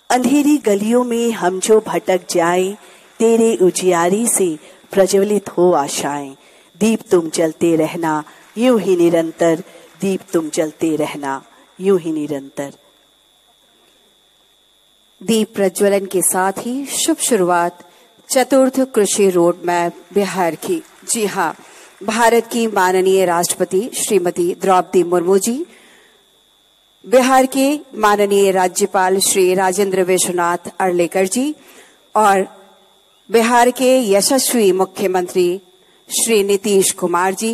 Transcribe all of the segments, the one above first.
अंधेरी गलियों में हम जो भटक जाएं, तेरे उजियारी से प्रज्वलित हो आशाएं। दीप तुम जलते रहना यूं ही निरंतर, दीप तुम जलते रहना यूं ही निरंतर। दीप प्रज्वलन के साथ ही शुभ शुरुआत चतुर्थ कृषि रोड मैप बिहार की। जी हाँ, भारत की माननीय राष्ट्रपति श्रीमती द्रौपदी मुर्मू जी, बिहार के माननीय राज्यपाल श्री राजेंद्र विश्वनाथ अर्लेकर जी और बिहार के यशस्वी मुख्यमंत्री श्री नीतीश कुमार जी,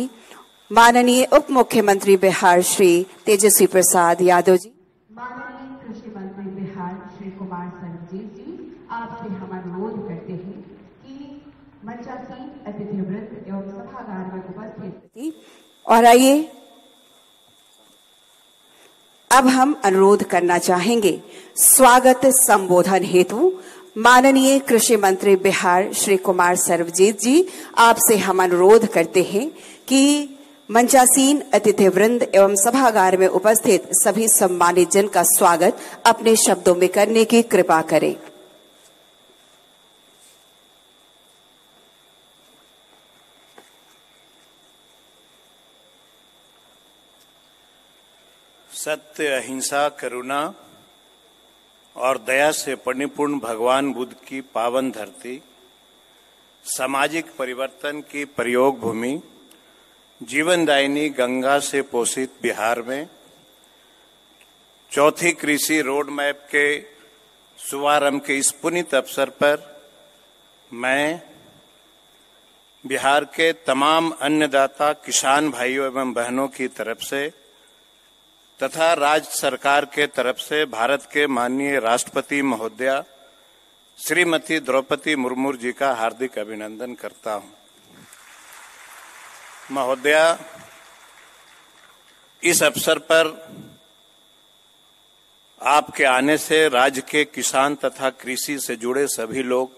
माननीय उप मुख्यमंत्री बिहार श्री तेजस्वी प्रसाद यादव जी, माननीय कृषि मंत्री बिहार श्री कुमार सर्वजीत जी, आपसे हम अनुरोध करते हैं कि मंचासीन अतिथिवृंद एवं सभागार में उपस्थित। और आइए अब हम अनुरोध करना चाहेंगे स्वागत संबोधन हेतु माननीय कृषि मंत्री बिहार श्री कुमार सर्वजीत जी, आपसे हम अनुरोध करते हैं कि मंचासीन अतिथिवृंद एवं सभागार में उपस्थित सभी सम्मानित जन का स्वागत अपने शब्दों में करने की कृपा करें। सत्य, अहिंसा, करुणा और दया से परिपूर्ण भगवान बुद्ध की पावन धरती, सामाजिक परिवर्तन की प्रयोग भूमि, जीवनदायिनी गंगा से पोषित बिहार में चौथी कृषि रोड मैप के शुभारंभ के इस पुनीत अवसर पर मैं बिहार के तमाम अन्नदाता किसान भाइयों एवं बहनों की तरफ से तथा राज्य सरकार के तरफ से भारत के माननीय राष्ट्रपति महोदया श्रीमती द्रौपदी मुर्मू जी का हार्दिक अभिनंदन करता हूं। महोदया, इस अवसर पर आपके आने से राज्य के किसान तथा कृषि से जुड़े सभी लोग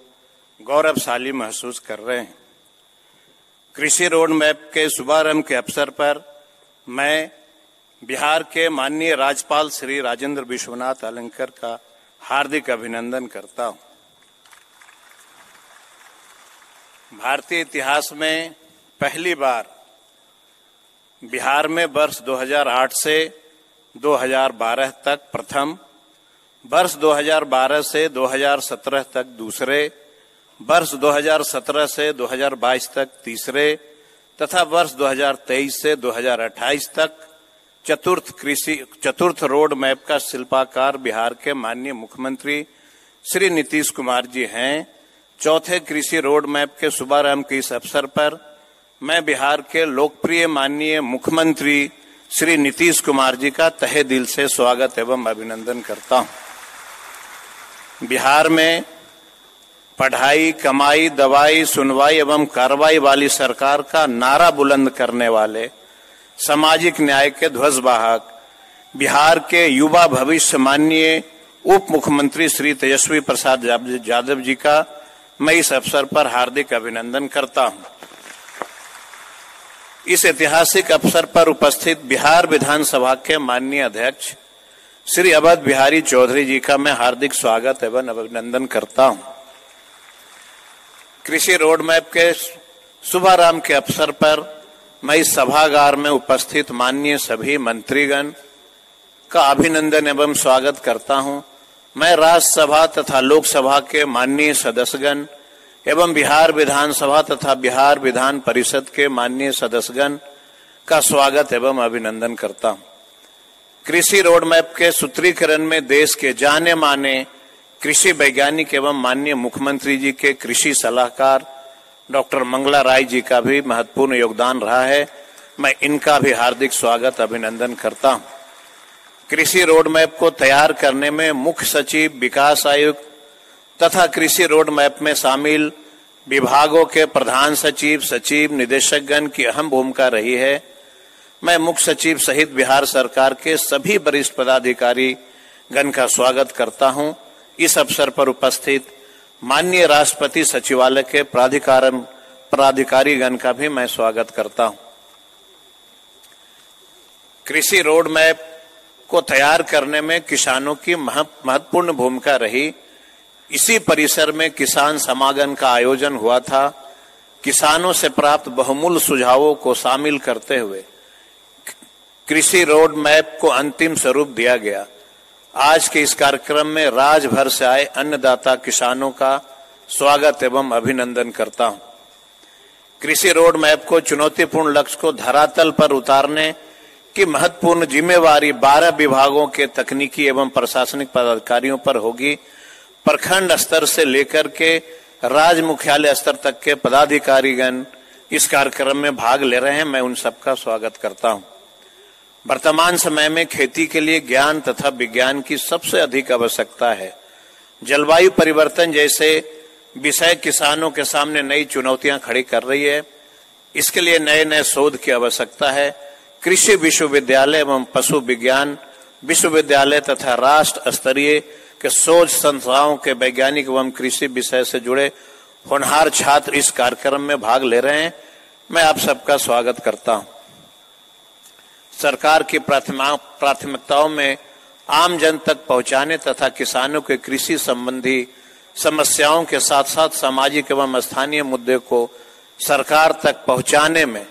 गौरवशाली महसूस कर रहे हैं। कृषि रोड मैप के शुभारंभ के अवसर पर मैं बिहार के माननीय राज्यपाल श्री राजेंद्र विश्वनाथ अर्लेकर का हार्दिक अभिनंदन करता हूं। भारतीय इतिहास में पहली बार बिहार में वर्ष 2008 से 2012 तक प्रथम, वर्ष 2012 से 2017 तक दूसरे, वर्ष 2017 से 2022 तक तीसरे तथा वर्ष 2023 से 2028 तक चतुर्थ रोड मैप का शिल्पाकार बिहार के माननीय मुख्यमंत्री श्री नीतीश कुमार जी हैं। चौथे कृषि रोड मैप के शुभारंभ के इस अवसर पर मैं बिहार के लोकप्रिय माननीय मुख्यमंत्री श्री नीतीश कुमार जी का तहे दिल से स्वागत एवं अभिनंदन करता हूं। बिहार में पढ़ाई, कमाई, दवाई, सुनवाई एवं कार्रवाई वाली सरकार का नारा बुलंद करने वाले सामाजिक न्याय के ध्वजवाहक बिहार के युवा भविष्य माननीय उप मुख्यमंत्री श्री तेजस्वी प्रसाद यादव जी का मैं इस अवसर पर हार्दिक अभिनंदन करता हूं। इस ऐतिहासिक अवसर पर उपस्थित बिहार विधानसभा के माननीय अध्यक्ष श्री अवध बिहारी चौधरी जी का मैं हार्दिक स्वागत एवं अभिनंदन करता हूं। कृषि रोड मैप के शुभारंभ के अवसर पर मैं इस सभागार में उपस्थित माननीय सभी मंत्रीगण का अभिनंदन एवं स्वागत करता हूं। मैं राज्यसभा तथा लोकसभा के माननीय सदस्यगण एवं बिहार विधानसभा तथा बिहार विधान परिषद के माननीय सदस्यगण का स्वागत एवं अभिनंदन करता हूं। कृषि रोड मैप के सूत्रीकरण में देश के जाने माने कृषि वैज्ञानिक एवं माननीय मुख्यमंत्री जी के कृषि सलाहकार डॉक्टर मंगला राय जी का भी महत्वपूर्ण योगदान रहा है। मैं इनका भी हार्दिक स्वागत अभिनंदन करता हूं। कृषि रोड मैप को तैयार करने में मुख्य सचिव, विकास आयुक्त तथा कृषि रोड मैप में शामिल विभागों के प्रधान सचिव, सचिव, निदेशकगण की अहम भूमिका रही है। मैं मुख्य सचिव सहित बिहार सरकार के सभी वरिष्ठ पदाधिकारी गण का स्वागत करता हूं। इस अवसर पर उपस्थित माननीय राष्ट्रपति सचिवालय के पदाधिकारी गण का भी मैं स्वागत करता हूं। कृषि रोड मैप को तैयार करने में किसानों की महत्वपूर्ण भूमिका रही। इसी परिसर में किसान समागम का आयोजन हुआ था। किसानों से प्राप्त बहुमूल्य सुझावों को शामिल करते हुए कृषि रोड मैप को अंतिम स्वरूप दिया गया। आज के इस कार्यक्रम में राज्य भर से आए अन्नदाता किसानों का स्वागत एवं अभिनंदन करता हूं। कृषि रोड मैप को चुनौतीपूर्ण लक्ष्य को धरातल पर उतारने की महत्वपूर्ण जिम्मेवारी 12 विभागों के तकनीकी एवं प्रशासनिक पदाधिकारियों पर होगी। प्रखंड स्तर से लेकर के राज्य मुख्यालय स्तर तक के पदाधिकारीगण इस कार्यक्रम में भाग ले रहे हैं। मैं उन सबका स्वागत करता हूं। वर्तमान समय में खेती के लिए ज्ञान तथा विज्ञान की सबसे अधिक आवश्यकता है। जलवायु परिवर्तन जैसे विषय किसानों के सामने नई चुनौतियां खड़ी कर रही है। इसके लिए नए नए शोध की आवश्यकता है। कृषि विश्वविद्यालय एवं पशु विज्ञान विश्वविद्यालय तथा राष्ट्र स्तरीय के शोध संस्थाओं के वैज्ञानिक एवं कृषि विषय से जुड़े होनहार छात्र इस कार्यक्रम में भाग ले रहे हैं। मैं आप सबका स्वागत करता हूं। सरकार की प्राथमिकताओं में आम जन तक पहुंचाने तथा किसानों के कृषि संबंधी समस्याओं के साथ साथ सामाजिक एवं स्थानीय मुद्दे को सरकार तक पहुंचाने में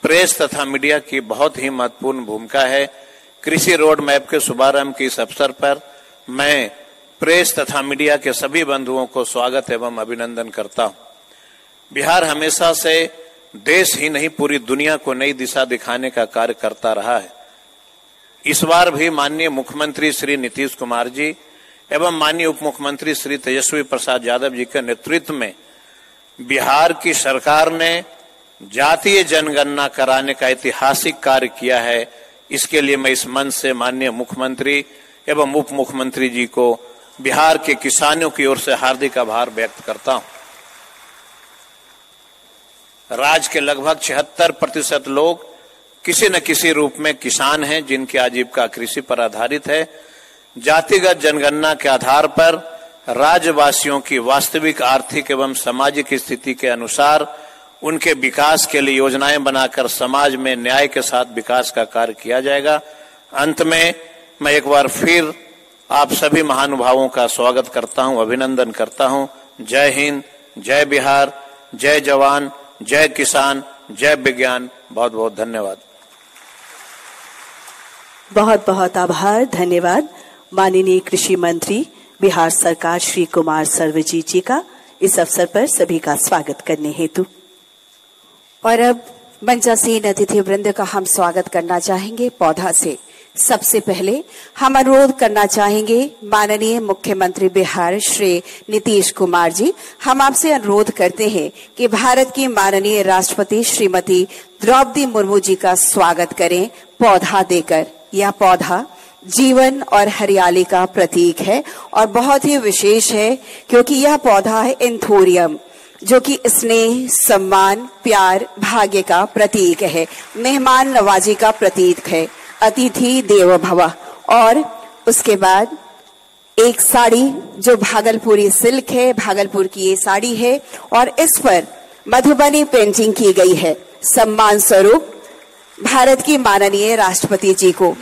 प्रेस तथा मीडिया की बहुत ही महत्वपूर्ण भूमिका है। कृषि रोड मैप के शुभारंभ के इस अवसर पर मैं प्रेस तथा मीडिया के सभी बंधुओं को स्वागत एवं अभिनंदन करता हूं। बिहार हमेशा से देश ही नहीं पूरी दुनिया को नई दिशा दिखाने का कार्य करता रहा है। इस बार भी माननीय मुख्यमंत्री श्री नीतीश कुमार जी एवं माननीय उप मुख्यमंत्री श्री तेजस्वी प्रसाद यादव जी के नेतृत्व में बिहार की सरकार ने जातीय जनगणना कराने का ऐतिहासिक कार्य किया है। इसके लिए मैं इस मंच से माननीय मुख्यमंत्री एवं उप मुख्यमंत्री जी को बिहार के किसानों की ओर से हार्दिक आभार व्यक्त करता हूं। राज्य के लगभग 76% लोग किसी न किसी रूप में किसान हैं, जिनकी आजीविका कृषि पर आधारित है। जातिगत जनगणना के आधार पर राज्यवासियों की वास्तविक आर्थिक एवं सामाजिक स्थिति के अनुसार उनके विकास के लिए योजनाएं बनाकर समाज में न्याय के साथ विकास का कार्य किया जाएगा। अंत में मैं एक बार फिर आप सभी महानुभावों का स्वागत करता हूं, अभिनंदन करता हूं। जय हिंद, जय बिहार, जय जवान, जय किसान, जय विज्ञान। बहुत बहुत धन्यवाद। बहुत बहुत आभार, धन्यवाद माननीय कृषि मंत्री बिहार सरकार श्री कुमार सर्वजीत जी का इस अवसर पर सभी का स्वागत करने हेतु। और अब मंचासीन अतिथि वृंद का हम स्वागत करना चाहेंगे पौधा से। सबसे पहले हम अनुरोध करना चाहेंगे माननीय मुख्यमंत्री बिहार श्री नीतीश कुमार जी, हम आपसे अनुरोध करते हैं कि भारत की माननीय राष्ट्रपति श्रीमती द्रौपदी मुर्मू जी का स्वागत करें पौधा देकर। यह पौधा जीवन और हरियाली का प्रतीक है और बहुत ही विशेष है क्योंकि यह पौधा है एंथोरियम, जो कि स्नेह, सम्मान, प्यार, भाग्य का प्रतीक है, मेहमान नवाजी का प्रतीक है, अतिथि देवो भव। और उसके बाद एक साड़ी जो भागलपुरी सिल्क है, भागलपुर की ये साड़ी है और इस पर मधुबनी पेंटिंग की गई है सम्मान स्वरूप भारत की माननीय राष्ट्रपति जी को।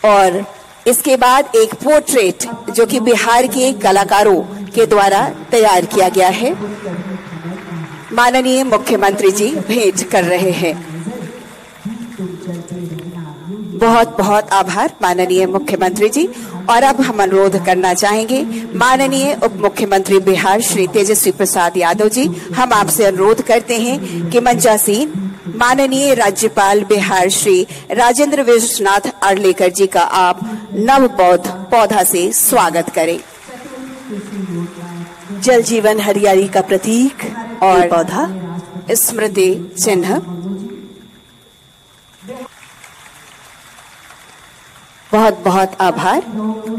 और इसके बाद एक पोर्ट्रेट जो कि बिहार के कलाकारों के द्वारा तैयार किया गया है, माननीय मुख्यमंत्री जी भेंट कर रहे हैं। बहुत बहुत आभार माननीय मुख्यमंत्री जी। और अब हम अनुरोध करना चाहेंगे माननीय उप मुख्यमंत्री बिहार श्री तेजस्वी प्रसाद यादव जी, हम आपसे अनुरोध करते हैं कि मंचासीन माननीय राज्यपाल बिहार श्री राजेंद्र विश्वनाथ आर्लेकर जी का आप नव पौधा से स्वागत करें। जल जीवन हरियाली का प्रतीक और पौधा स्मृति चिन्ह। बहुत बहुत आभार।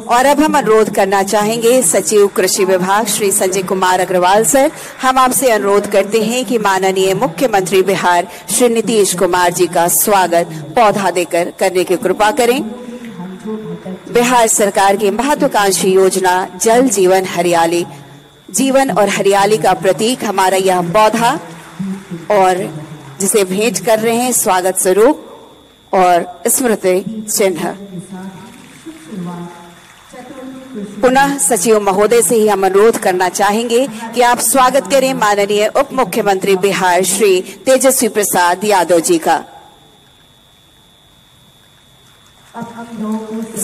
और अब हम अनुरोध करना चाहेंगे सचिव कृषि विभाग श्री संजय कुमार अग्रवाल सर, हम आपसे अनुरोध करते हैं कि माननीय मुख्यमंत्री बिहार श्री नीतीश कुमार जी का स्वागत पौधा देकर करने की कृपा करें। बिहार सरकार की महत्वाकांक्षी योजना जल जीवन हरियाली, जीवन और हरियाली का प्रतीक हमारा यह पौधा और जिसे भेंट कर रहे हैं स्वागत स्वरूप और स्मृति चिन्ह। पुनः सचिव महोदय से ही हम अनुरोध करना चाहेंगे कि आप स्वागत करें माननीय उप मुख्यमंत्री बिहार श्री तेजस्वी प्रसाद यादव जी का।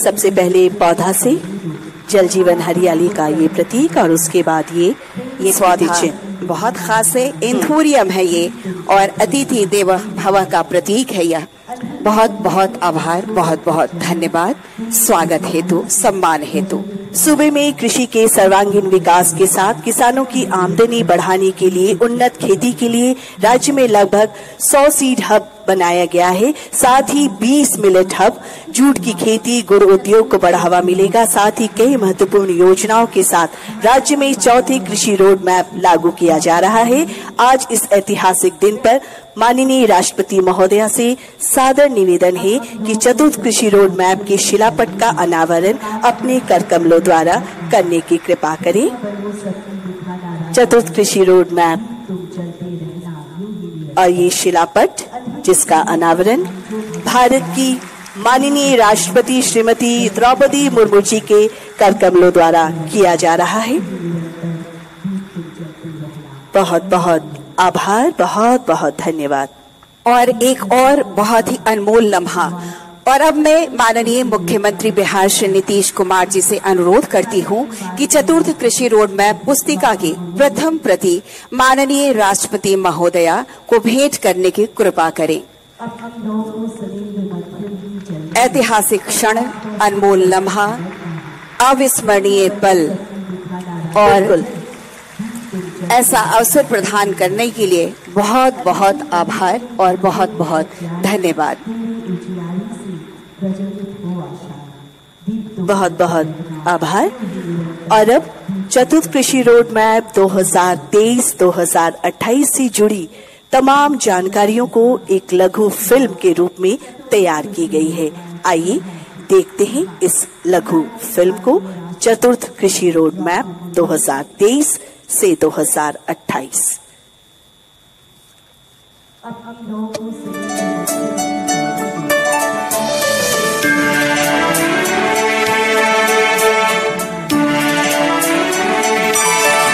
सबसे पहले पौधा से जल जीवन हरियाली का ये प्रतीक और उसके बाद ये पौधा बहुत खास है, एंथोरियम है ये और अतिथि देव भव का प्रतीक है यह। बहुत बहुत आभार, बहुत बहुत धन्यवाद स्वागत हेतु, सम्मान हेतु। सूबे में कृषि के सर्वांगीण विकास के साथ किसानों की आमदनी बढ़ाने के लिए उन्नत खेती के लिए राज्य में लगभग 100 सीड हब बनाया गया है। साथ ही 20 मिलेट हब, जूट की खेती, गुड़ उद्योग को बढ़ावा मिलेगा। साथ ही कई महत्वपूर्ण योजनाओं के साथ राज्य में चौथे कृषि रोड मैप लागू किया जा रहा है। आज इस ऐतिहासिक दिन पर माननीय राष्ट्रपति महोदया से सादर निवेदन है कि चतुर्थ कृषि रोड मैप के शिलापट का अनावरण अपने कर कमलों द्वारा करने की कृपा करें। चतुर्थ कृषि रोड मैप और ये शिलापट जिसका अनावरण भारत की माननीय राष्ट्रपति श्रीमती द्रौपदी मुर्मू जी के कर कमलों द्वारा किया जा रहा है। बहुत बहुत आभार, बहुत बहुत धन्यवाद। और एक और बहुत ही अनमोल लम्हा, और अब मैं माननीय मुख्यमंत्री बिहार श्री नीतीश कुमार जी से अनुरोध करती हूँ कि चतुर्थ कृषि रोड मैप पुस्तिका की प्रथम प्रति माननीय राष्ट्रपति महोदया को भेंट करने की कृपा करें। ऐतिहासिक क्षण, अनमोल लम्हा, अविस्मरणीय पल और ऐसा अवसर प्रदान करने के लिए बहुत बहुत आभार और बहुत बहुत धन्यवाद। बहुत बहुत आभार। और अब चतुर्थ कृषि रोड मैप 2023-2028 से जुड़ी तमाम जानकारियों को एक लघु फिल्म के रूप में तैयार की गई है। आइए देखते हैं इस लघु फिल्म को, चतुर्थ कृषि रोड मैप 2023 से 2028।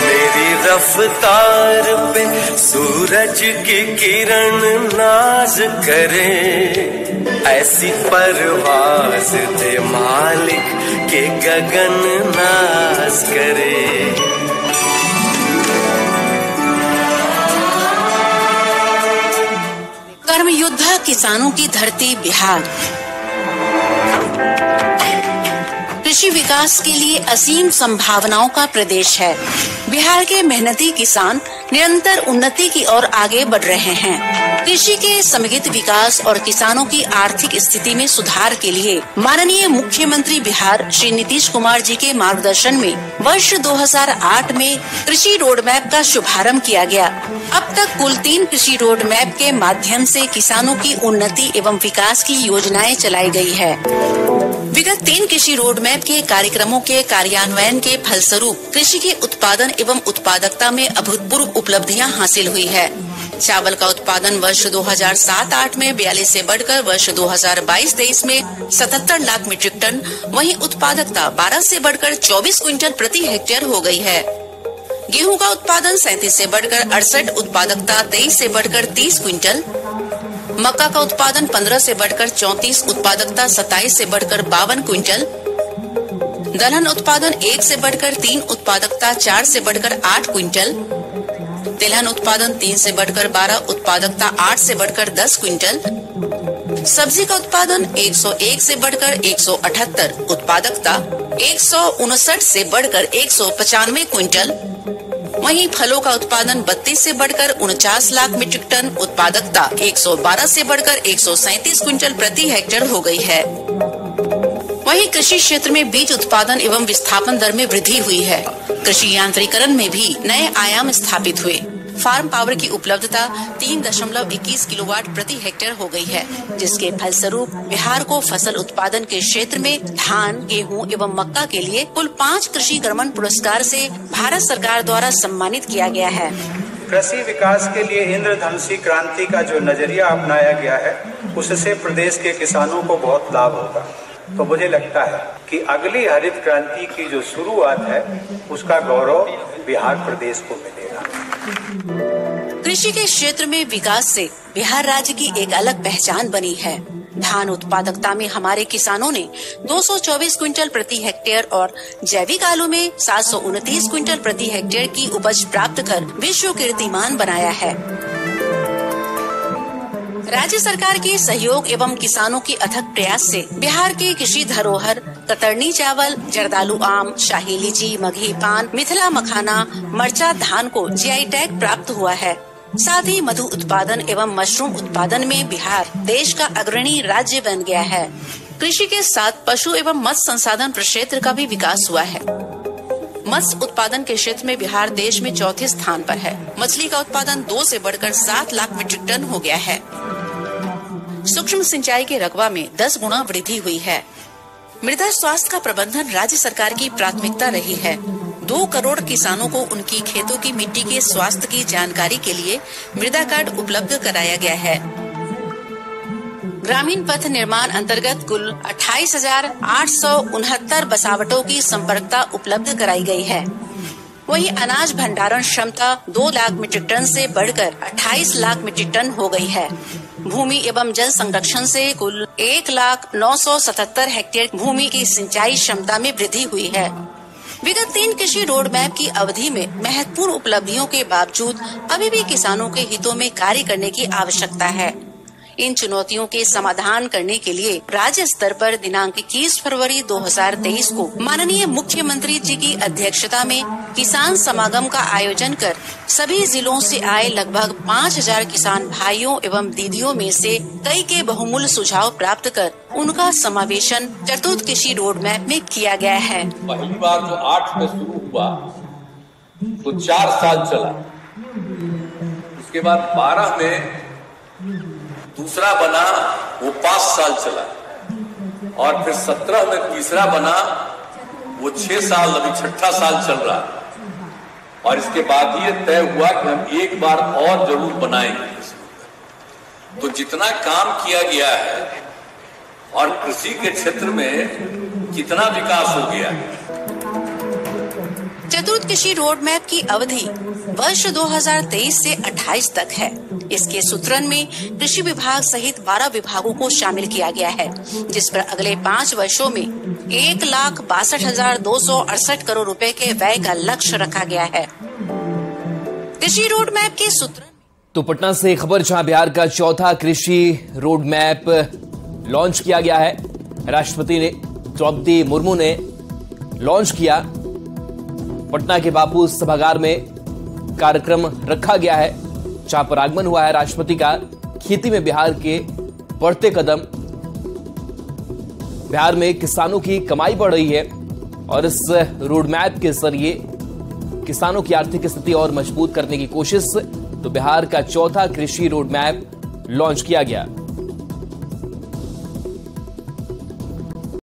मेरी रफ्तार पे सूरज की किरण नाज करे, ऐसी परवाज दे मालिक के गगन नाज करे। कर्म योद्धा किसानों की धरती बिहार, कृषि विकास के लिए असीम संभावनाओं का प्रदेश है। बिहार के मेहनती किसान निरंतर उन्नति की ओर आगे बढ़ रहे हैं। कृषि के समेकित विकास और किसानों की आर्थिक स्थिति में सुधार के लिए माननीय मुख्यमंत्री बिहार श्री नीतीश कुमार जी के मार्गदर्शन में वर्ष 2008 में कृषि रोड मैप का शुभारंभ किया गया। अब तक कुल 3 कृषि रोड मैप के माध्यम से किसानों की उन्नति एवं विकास की योजनाएं चलाई गई है। विगत 3 कृषि रोड मैप के कार्यक्रमों के कार्यान्वयन के फलस्वरूप कृषि के उत्पादन एवं उत्पादकता में अभूतपूर्व उपलब्धियां हासिल हुई है। चावल का उत्पादन वर्ष 2007-8 में 42 से बढ़कर वर्ष 2022-23 में 77 लाख मीट्रिक टन, वहीं उत्पादकता 12 से बढ़कर 24 क्विंटल प्रति हेक्टेयर हो गई है। गेहूं का उत्पादन 37 से बढ़कर 68, उत्पादकता 23 से बढ़कर 30 क्विंटल। मक्का का उत्पादन 15 से बढ़कर 34, उत्पादकता 27 से बढ़कर 52 क्विंटल। दलहन उत्पादन 1 से बढ़कर 3, उत्पादकता 4 से बढ़कर 8 क्विंटल। तिलहन उत्पादन 3 से बढ़कर 12, उत्पादकता 8 से बढ़कर 10 क्विंटल। सब्जी का उत्पादन 101 से बढ़कर 178, उत्पादकता 159 से बढ़कर 195 क्विंटल। वहीं फलों का उत्पादन 32 से बढ़कर 49 लाख मीट्रिक टन, उत्पादकता 112 से बढ़कर 137 क्विंटल प्रति हेक्टेयर हो गई है। वहीं कृषि क्षेत्र में बीज उत्पादन एवं विस्थापन दर में वृद्धि हुई है। कृषि यांत्रिकरण में भी नए आयाम स्थापित हुए। फार्म पावर की उपलब्धता 3.21 किलोवाट प्रति हेक्टेयर हो गई है, जिसके फलस्वरूप बिहार को फसल उत्पादन के क्षेत्र में धान, गेहूं एवं मक्का के लिए कुल 5 कृषि कर्मण पुरस्कार से भारत सरकार द्वारा सम्मानित किया गया है। कृषि विकास के लिए इंद्रधनुषी क्रांति का जो नजरिया अपनाया गया है, उससे प्रदेश के किसानों को बहुत लाभ होगा। तो मुझे लगता है कि अगली हरित क्रांति की जो शुरुआत है उसका गौरव बिहार प्रदेश को मिलेगा। कृषि के क्षेत्र में विकास से बिहार राज्य की एक अलग पहचान बनी है। धान उत्पादकता में हमारे किसानों ने 224 क्विंटल प्रति हेक्टेयर और जैविक आलू में 729 क्विंटल प्रति हेक्टेयर की उपज प्राप्त कर विश्व कीर्तिमान बनाया है। राज्य सरकार के सहयोग एवं किसानों के अथक प्रयास से बिहार के कृषि धरोहर कतरनी चावल, जर्दालू आम, शाही लीची, मगही पान, मिथिला मखाना, मरचा धान को जीआई टैग प्राप्त हुआ है। साथ ही मधु उत्पादन एवं मशरूम उत्पादन में बिहार देश का अग्रणी राज्य बन गया है। कृषि के साथ पशु एवं मत्स्य संसाधन प्रक्षेत्र का भी विकास हुआ है। मत्स्य उत्पादन के क्षेत्र में बिहार देश में चौथे स्थान पर है। मछली का उत्पादन 2 से बढ़कर 7 लाख मीट्रिक टन हो गया है। सूक्ष्म सिंचाई के रकबा में 10 गुना वृद्धि हुई है। मृदा स्वास्थ्य का प्रबंधन राज्य सरकार की प्राथमिकता रही है। 2 करोड़ किसानों को उनकी खेतों की मिट्टी के स्वास्थ्य की जानकारी के लिए मृदा कार्ड उपलब्ध कराया गया है। ग्रामीण पथ निर्माण अंतर्गत कुल 28,869 बसावटों की संपर्कता उपलब्ध कराई गई है। वहीं अनाज भंडारण क्षमता 2 लाख मीट्रिक टन से बढ़कर 28 लाख मीट्रिक टन हो गई है। भूमि एवं जल संरक्षण से कुल 1,09,77 हेक्टेयर भूमि की सिंचाई क्षमता में वृद्धि हुई है। विगत 3 कृषि रोड मैप की अवधि में महत्वपूर्ण उपलब्धियों के बावजूद अभी भी किसानों के हितों में कार्य करने की आवश्यकता है। इन चुनौतियों के समाधान करने के लिए राज्य स्तर पर दिनांक 21 फरवरी 2023 को माननीय मुख्यमंत्री जी की अध्यक्षता में किसान समागम का आयोजन कर सभी जिलों से आए लगभग 5,000 किसान भाइयों एवं दीदियों में से कई के बहुमूल्य सुझाव प्राप्त कर उनका समावेशन चतुर्थ कृषि रोड मैप में किया गया है। पहली बार जो 8 में शुरू हुआ तो 4 साल चला, उसके बाद 12 में दूसरा बना, वो 5 साल चला, और फिर 17 में तीसरा बना, वो 6 साल, अभी 6ठा साल चल रहा। और इसके बाद ये तय हुआ कि हम एक बार और जरूर बनाएंगे। तो जितना काम किया गया है और कृषि के क्षेत्र में कितना विकास हो गया है। चतुर्थ कृषि रोड मैप की अवधि वर्ष 2023 से 28 तक है। इसके सूत्रण में कृषि विभाग सहित 12 विभागों को शामिल किया गया है, जिस पर अगले 5 वर्षों में 1,62,268 करोड़ रुपए के व्यय का लक्ष्य रखा गया है। कृषि रोड मैप के सूत्र। तो पटना से खबर, जहां बिहार का चौथा कृषि रोड मैप लॉन्च किया गया है। राष्ट्रपति ने द्रौपदी मुर्मू ने लॉन्च किया। पटना के बापू सभागार में कार्यक्रम रखा गया है, जहां पर आगमन हुआ है राष्ट्रपति का। खेती में बिहार के बढ़ते कदम, बिहार में किसानों की कमाई बढ़ रही है और इस रोड मैप के जरिए किसानों की आर्थिक स्थिति और मजबूत करने की कोशिश। तो बिहार का चौथा कृषि रोड मैप लॉन्च किया गया।